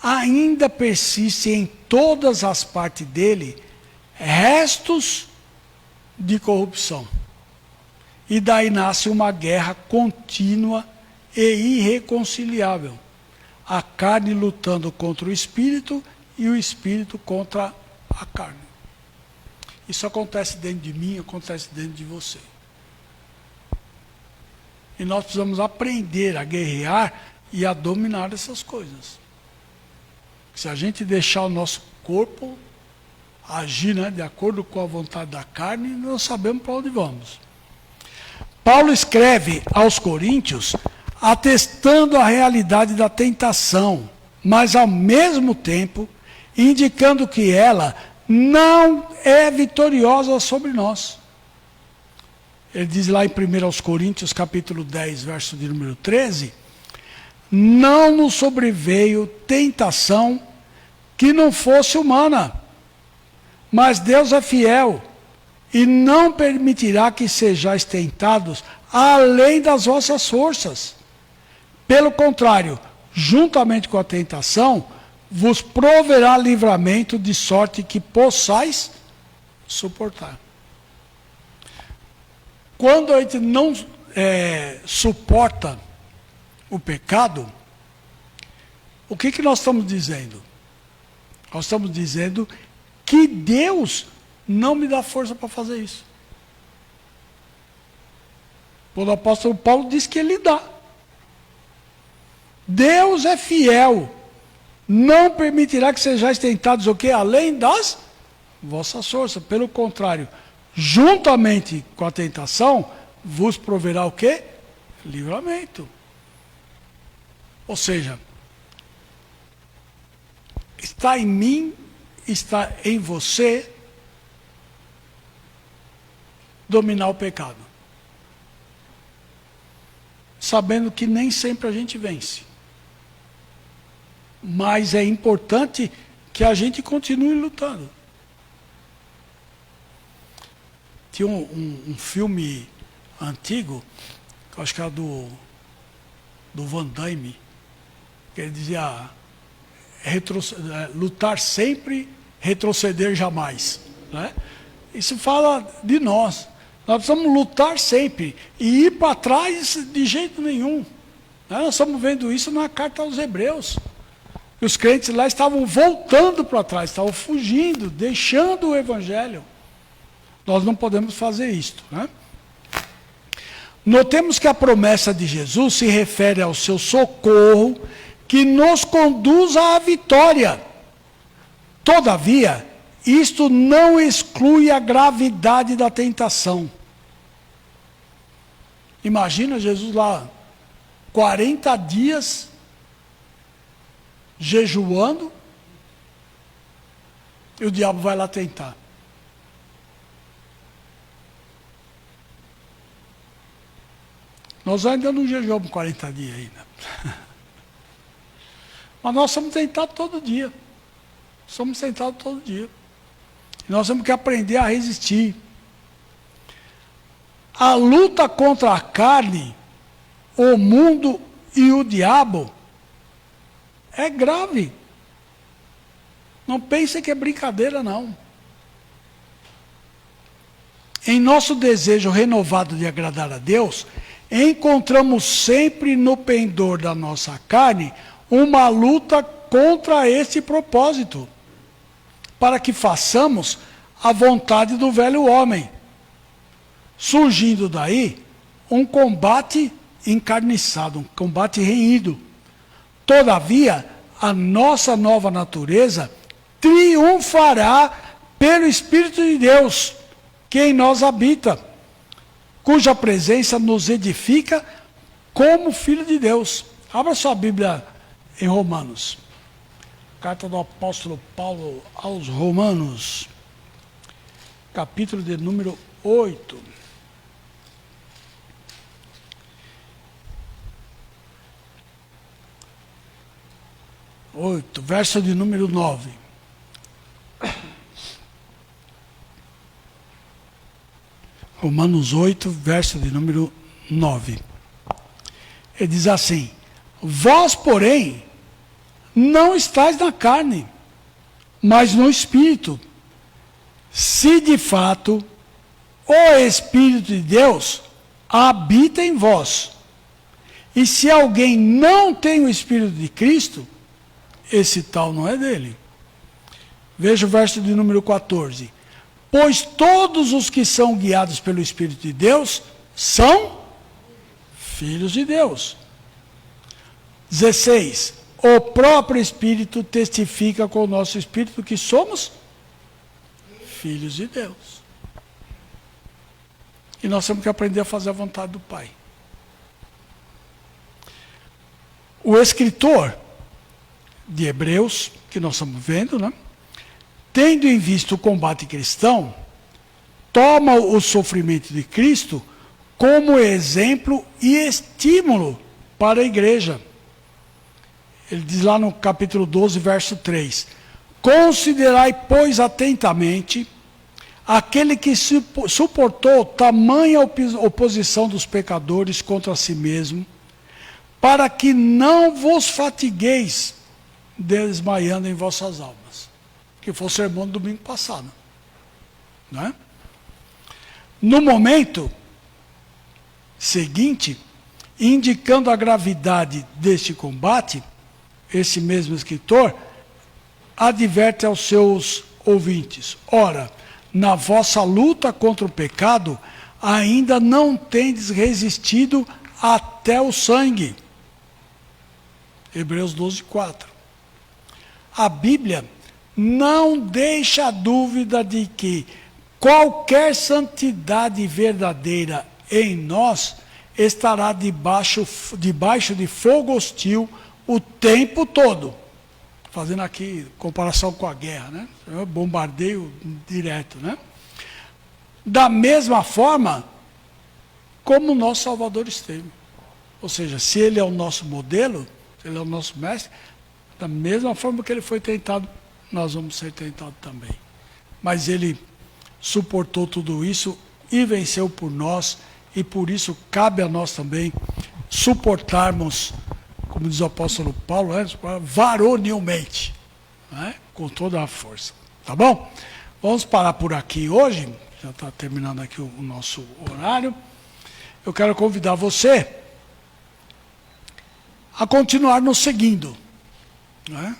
Ainda persiste em todas as partes dele restos de corrupção. E daí nasce uma guerra contínua e irreconciliável. A carne lutando contra o espírito e o espírito contra a carne. Isso acontece dentro de mim, acontece dentro de você. E nós precisamos aprender a guerrear e a dominar essas coisas. Se a gente deixar o nosso corpo agir, né, de acordo com a vontade da carne, nós sabemos para onde vamos. Paulo escreve aos Coríntios atestando a realidade da tentação, mas ao mesmo tempo indicando que ela não é vitoriosa sobre nós. Ele diz lá em 1 Coríntios capítulo 10, verso de número 13, não nos sobreveio tentação que não fosse humana, mas Deus é fiel e não permitirá que sejais tentados além das vossas forças. Pelo contrário, juntamente com a tentação, vos proverá livramento de sorte que possais suportar. Quando a gente não suporta o pecado, o que nós estamos dizendo? Nós estamos dizendo que Deus não me dá força para fazer isso. O apóstolo Paulo diz que ele dá. Deus é fiel, não permitirá que sejais tentados o quê? Além das vossas forças. Pelo contrário, juntamente com a tentação, vos proverá o quê? Livramento. Ou seja, está em mim, está em você dominar o pecado. Sabendo que nem sempre a gente vence. Mas é importante que a gente continue lutando. Tinha um filme antigo, que eu acho que era do Van Damme, que ele dizia lutar sempre, retroceder jamais. Né? Isso fala de nós. Nós precisamos lutar sempre e ir para trás de jeito nenhum. Né? Nós estamos vendo isso na carta aos Hebreus. E os crentes lá estavam voltando para trás, estavam fugindo, deixando o Evangelho. Nós não podemos fazer isto. Né? Notemos que a promessa de Jesus se refere ao seu socorro, que nos conduz à vitória. Todavia, isto não exclui a gravidade da tentação. Imagina Jesus lá, 40 dias, jejuando, e o diabo vai lá tentar. Nós ainda não jejuamos 40 dias ainda. Mas nós somos tentados todo dia. Somos tentados todo dia. E nós temos que aprender a resistir. A luta contra a carne, o mundo e o diabo é grave. Não pense que é brincadeira, não. Em nosso desejo renovado de agradar a Deus, encontramos sempre no pendor da nossa carne uma luta contra esse propósito, para que façamos a vontade do velho homem. Surgindo daí um combate encarniçado, um combate renhido. Todavia, a nossa nova natureza triunfará pelo Espírito de Deus, que em nós habita, cuja presença nos edifica como filho de Deus. Abra sua Bíblia em Romanos. Carta do apóstolo Paulo aos Romanos, capítulo de número 8. Verso de número 9. Romanos 8, verso de número 9. Ele diz assim: vós, porém, não estáis na carne, mas no Espírito, se de fato o Espírito de Deus habita em vós. E se alguém não tem o Espírito de Cristo, esse tal não é dele. Veja o verso de número 14. Pois todos os que são guiados pelo Espírito de Deus são filhos de Deus. 16. O próprio Espírito testifica com o nosso Espírito que somos filhos de Deus. E nós temos que aprender a fazer a vontade do Pai. O escritor de Hebreus, que nós estamos vendo, né? Tendo em vista o combate cristão, toma o sofrimento de Cristo como exemplo e estímulo para a igreja. Ele diz lá no capítulo 12, verso 3. Considerai, pois, atentamente aquele que suportou tamanha oposição dos pecadores contra si mesmo, para que não vos fatigueis desmaiando em vossas almas. Que foi o sermão do domingo passado. Né? No momento seguinte, indicando a gravidade deste combate, esse mesmo escritor adverte aos seus ouvintes: ora, na vossa luta contra o pecado, ainda não tendes resistido até o sangue. Hebreus 12, 4. A Bíblia não deixa dúvida de que qualquer santidade verdadeira em nós estará debaixo de fogo hostil o tempo todo. Fazendo aqui comparação com a guerra, né? Bombardeio direto, né? Da mesma forma como o nosso Salvador esteve. Ou seja, se ele é o nosso modelo, se ele é o nosso mestre, da mesma forma que ele foi tentado, nós vamos ser tentados também. Mas ele suportou tudo isso e venceu por nós, e por isso cabe a nós também suportarmos, como diz o apóstolo Paulo, varonilmente, né? Com toda a força. Tá bom? Vamos parar por aqui hoje, já está terminando aqui o nosso horário. Eu quero convidar você a continuar nos seguindo, né?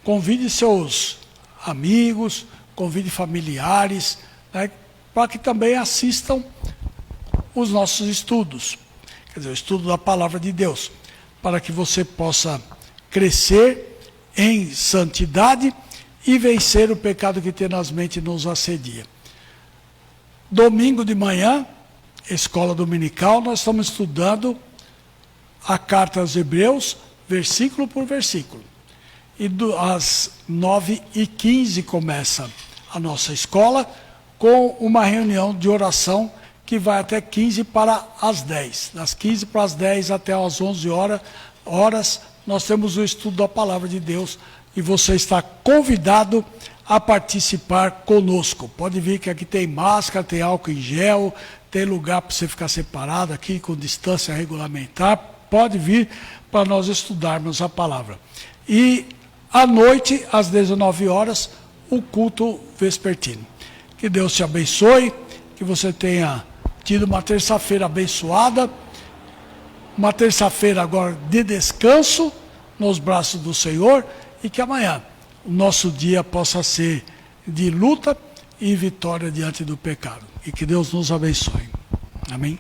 Convide seus amigos, convide familiares, né? Para que também assistam os nossos estudos, quer dizer, o estudo da palavra de Deus, para que você possa crescer em santidade e vencer o pecado que tenazmente nos assedia. Domingo de manhã, escola dominical, nós estamos estudando a carta aos Hebreus, versículo por versículo. E às 9h15 começa a nossa escola, com uma reunião de oração que vai até 15 para as 10. Das 15 para as 10 até as 11 horas, nós temos o estudo da palavra de Deus e você está convidado a participar conosco. Pode vir que aqui tem máscara, tem álcool em gel, tem lugar para você ficar separado aqui com distância regulamentar. Pode vir para nós estudarmos a palavra. E à noite, às 19 horas, o culto vespertino. Que Deus te abençoe, que você tenha tido uma terça-feira abençoada, uma terça-feira agora de descanso nos braços do Senhor, e que amanhã o nosso dia possa ser de luta e vitória diante do pecado. E que Deus nos abençoe. Amém?